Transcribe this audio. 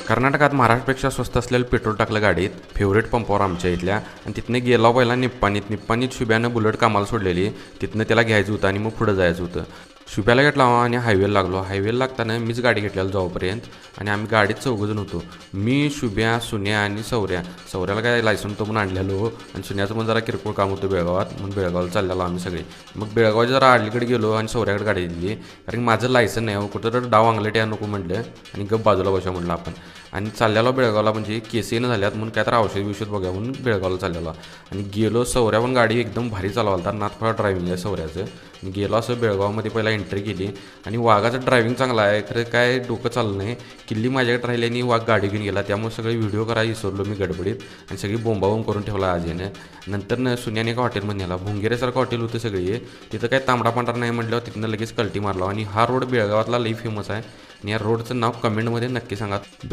कर्नाटकात महाराष्ट्रापेक्षा स्वस्त असलेलं पेट्रोल टाकलं गाडीत फेवरेट पंपावर आमच्या इथल्या आणि तिथनं गेला पहिला निप्पाणीत शुभ्यानं बुलेट कामाला सोडलेली. तिथनं त्याला घ्यायचं होतं आणि मग पुढं जायचं होतं. शुभ्याला घेतला आणि हायवेला लागलो. हायवेला लागताना मीच गाडी घेतलेला जाऊपर्यंत आणि आम्ही गाडीत चौघजण होतो. मी, शुभ्या, सुन्या आणि सौऱ्याला काय लायसन होतं म्हणून आणलेलो आणि सुन्याचं पण जरा किरकोळ काम होतं बेळगावात म्हणून बेळगावला चाललेलो आम्ही सगळे. मग बेळगावच्या जरा अलीकडे गेलो आणि सौऱ्याकडे गाडी दिली कारण माझं लायसन नाही कुठं तर डाव अंगलट या नको म्हटलं आणि गप बाजूला बसा म्हटलं आपण. आणि चाललेलो बेळगावला म्हणजे केसेनं झाल्यात म्हणून काय तर औषध बघा म्हणून बेळगावला चाललेलो आणि गेलो. सौऱ्या पण गाडी एकदम भारी चालवालता. नाथफळा ड्रायव्हिंग आहे सौऱ्याचं. गेलो असं बेळगावमध्ये पहिला एंट्री केली आणि वाघाचं ड्रायव्हिंग चांगला आहे खरं काय डोकं चाललं नाही. किल्ली माझ्याकडे राहिली आणि वाघ गाडी घेऊन गेला. त्यामुळे सगळे व्हिडिओ करायला विसरलो मी गडबडीत आणि सगळी बोंबाबोंब करून ठेवला आजीने. नंतर सुन्याने एका हॉटेलमध्ये नेला. भुंगेऱ्यासारखं हॉटेल होतं सगळी. तिथं काय तांबडा पांढरा नाही म्हटल्यावर तिथनं लगेच कल्टी मारला. आणि हा रोड बेळगावातला लई फेमस आहे आणि या रोडचं नाव कमेंटमध्ये नक्की सांगा.